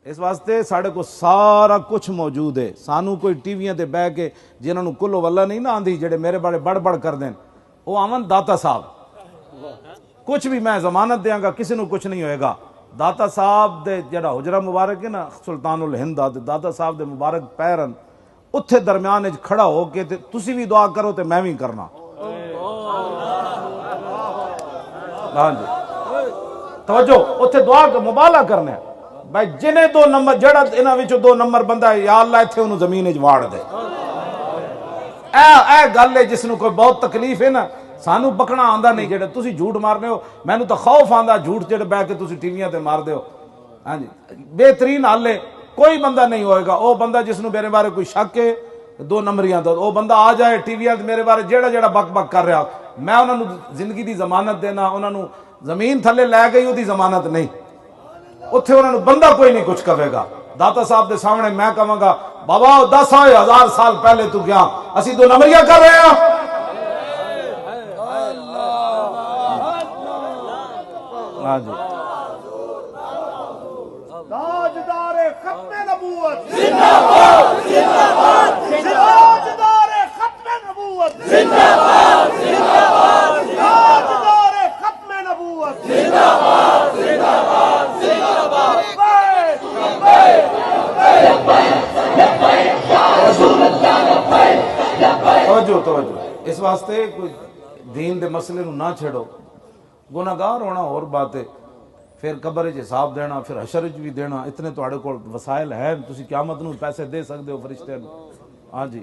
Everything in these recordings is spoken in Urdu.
اس واسطے ساڑھے کو سارا کچھ موجود ہے. سانو کوئی ٹی ویاں تے بہ کے جنہاں نو کلو واللہ نہیں نہ آندی جڑے میرے بڑے بڑ بڑ کر دین وہ آمن داتا صاحب کچھ بھی میں ضمانت دیاں گا کسی نو کچھ نہیں ہوئے گا. داتا صاحب دے جڑا حجرہ مبارک ہے نا سلطان الہند داتا صاحب دے مبارک پیرن اتھے درمیان وچ کھڑا ہو کے تے تسی بھی دعا کرو تے میں بھی کرنا. ہاں جی توجہ اتھے دعا مبالغہ کرنا ہے بھائی جنہیں 2 نمبر جڑا انہاں وچوں 2 نمبر بندہ ہے یا اللہ ایتھے انہوں زمین وچ واڑ دے. اے گل ہے جس نو کوئی بہت تکلیف ہے نا سانو پکڑنا آندا نہیں جڑے تسی جھوٹ مارنے ہو مینوں تو خوف آندا جھوٹ جڑے بہ کے تسی ٹی ویاں تے مار دیو. ہاں جی بہترین حل ہے کوئی بندہ نہیں ہوئے گا او بندہ جس نو میرے بارے کوئی شک ہے 2 نمبریاں تو او بندہ آ جائے ٹی ویاں تے میرے بارے جڑا بک بک کر رہا میں انہاں نو زندگی دی ضمانت دینا انہاں نو زمین تھلے لے گئی او دی ضمانت نہیں اتھے انہوں نے بندہ کوئی نہیں کچھ کہے گا. داتا صاحب دے سامنے میں کہوں گا بابا 10,000 سال پہلے تو گیا اسی 2 نمبریاں کر رہے ہیں. ہاں جی تاجدار ختم نبوت زندہ باد زندہ باد تاجدار ختم نبوت زندہ باد زندہ باد تاجدار ختم نبوت زندہ باد زندہ باد زندہ باد توجہ اس واسطے کوئی دین دے مسئلے نو نہ چھڑو. گناہگار ہونا اور بات ہے پھر قبر وچ حساب دینا پھر حشر وچ بھی دینا اتنے تواڈے کول وسائل ہیں تسی قیامت نو پیسے دے سکدے ہو فرشتے نو. ہاں جی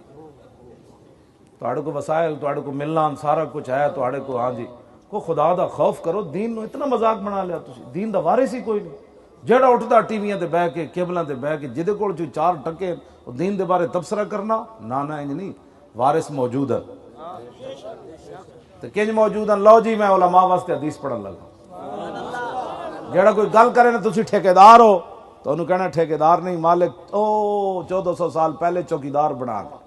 تواڈے کو وسائل تواڈے کو ملنا سارا کچھ ہے تواڈے کو. ہاں جی کو خدا دا خوف کرو دین نو اتنا مذاق بنا لیا تسی دین دا وارث ہی کوئی نہیں. جڑا اٹھدا ٹی ویاں تے بہ کے کیبلاں تے بہ کے جدے کول 4 ٹکے دین دے بارے تبصرہ کرنا نہ انج نہیں وارث موجود ہے. تو کنج موجود ہیں لو جی میں علماء واسطے حدیث پڑھن لگا. جڑا کوئی گل کرے نا تسی ٹھیکیدار ہو تو انہوں کہنا ٹھیکیدار نہیں مالک او 1400 سال پہلے چوکیدار بنا گا.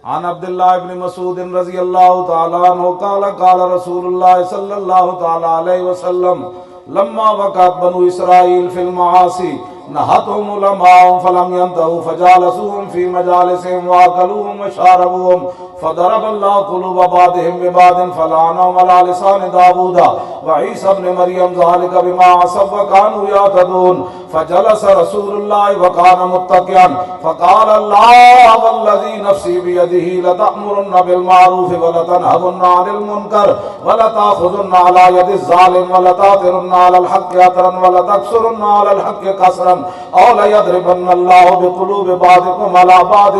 عن عبداللہ ابن مسعود رضی اللہ تعالیٰ عنہ قال قال رسول اللہ صلی اللہ تعالیٰ علیہ وسلم لما وقعت بنو اسرائیل فی المعاصی نہتهم علماء فلم ينتهوا فجالسوهم في مجالسهم واكلوهم وشاربوهم فضرب الله قلوب بعضهم ببعض فلعنهم على لسان داوود وعيسى ابن مريم ذلك بما عصوا وكانوا يعتدون. فجلس رسول الله وكان متكئا فقال الله والذي نفسي بيده لتأمرن بالمعروف ولتنهون عن المنكر ولتأخذن على يد الظالم ولتأثرن على الحق أثرا ولتكسرن على الحق كسرا أو ليضربن الله بقلوب بعضكم على بعض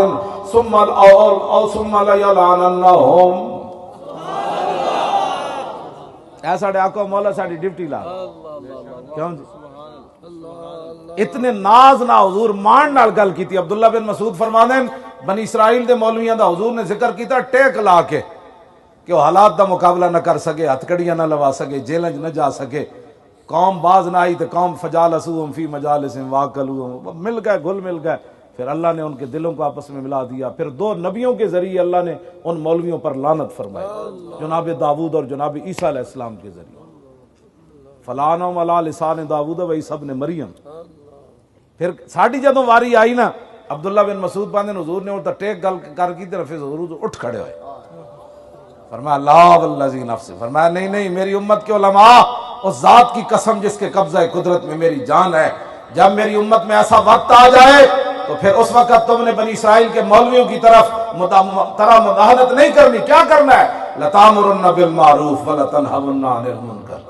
ثم ليلعننهم. اے ساڈے آقا مولا ساڈی ڈیوٹی لا کیوں جی اتنے ناز نہ حضور مان نال گل کیتی. عبداللہ بن مسعود فرماندے ہیں بنی اسرائیل دے مولویاں دا حضور نے ذکر کیتا ٹیک لا کے کہ وہ حالات دا مقابلہ نہ کر سکے ہتھکڑیاں نہ لوا سکے جیلیں نہ جا سکے قوم باز نہ آئی تو قوم فجالسوہم فی مجالسہم واکلوہم مل گئے گھل مل گئے. پھر اللہ نے ان کے دلوں کو آپس میں ملا دیا. پھر 2 نبیوں کے ذریعے اللہ نے ان مولویوں پر لعنت فرمائی جناب داؤد اور جناب عیسیٰ علیہ السلام کے ذریعے. فلعنہم علی لسان داؤد و عیسیٰ ابن مریم. پھر ساڑی جدوں واری آئی نا عبداللہ بن مسعود پاندے حضور نے انہوں ٹیک گل کر کی طرف حضور اٹھ کھڑے ہوئے فرمایا اللہ والذی نفس فرمایا نہیں میری امت کے علماء اس ذات کی قسم جس کے قبضہ قدرت میں میری جان ہے جب میری امت میں ایسا وقت آ جائے تو پھر اس وقت تم نے بنی اسرائیل کے مولویوں کی طرف مداہنت نہیں کرنی. کیا کرنا ہے لتامرن بالمعروف ولتنہون عن المنکر.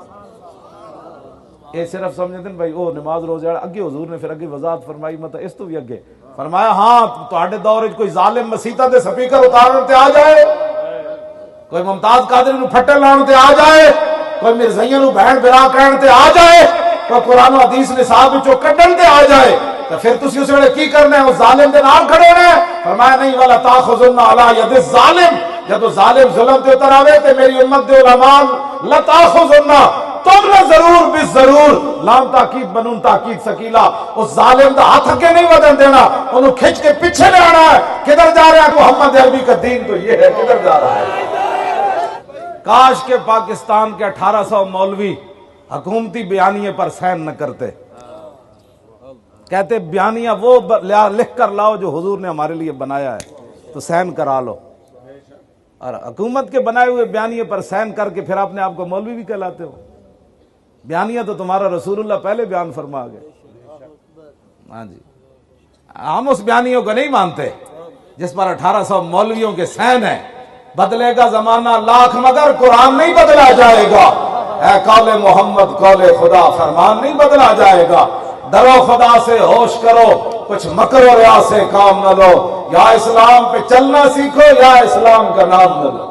یہ صرف سمجھتے ہیں بھائی وہ نماز روزے اگے حضور نے پھر اگے وضاحت فرمائی مطلب اس تو بھی اگے فرمایا ہاں تواڈے دور وچ کوئی ظالم مسیتاں دے سپیکر اتارن تے آ جائے کوئی ممتاز قادری نو پھٹے لاؤن تے آ جائے کوئی مرزائیاں نو بہن برا کہن تے آ جائے کوئی قرآن و حدیث نصاب وچوں کڈن تے آ جائے تو پھر تسی اس ویلے کی کرنا ہے اس ظالم دے نال کھڑے ہونا ہے. فرمایا نہیں ولا تاخذن علی ید الظالم جب ظالم ظلم تے اتر آوے تے میری امت دے علماء لا تاخذن تم نے ضرور بھی ضرور لام تاکید بنون تاکید سکیلا اس ظالم دا ہاتھ اگے نہیں ودن دینا انہوں کھچ کے پیچھے لے آنا ہے. کدھر جا رہا ہے محمد عربی کا دین تو یہ ہے کدھر جا رہا ہے. کاش کے پاکستان کے 1800 مولوی حکومتی بیانیے پر سین نہ کرتے کہتے بیانیہ وہ لکھ کر لاؤ جو حضور نے ہمارے لیے بنایا ہے تو سائن کرا لو، اور حکومت کے بنائے ہوئے بیانیے پر سائن کر کے پھر اپنے آپ کو مولوی بھی کہلاتے ہو۔ بیانیہ تو تمہارا رسول اللہ پہلے بیان فرما گئے۔ ہاں جی، ہم اس بیانیوں کو نہیں مانتے جس پر 1800 مولویوں کے سائن ہیں۔ بدلے گا زمانہ لاکھ مگر قرآن نہیں بدلا جائے گا، اے قول محمد قول خدا فرمان نہیں بدلا جائے گا۔ ڈرو خدا سے ہوش کرو، کچھ مکر و ریا سے کام نہ لو، یا اسلام پہ چلنا سیکھو یا اسلام کا نام نہ لو۔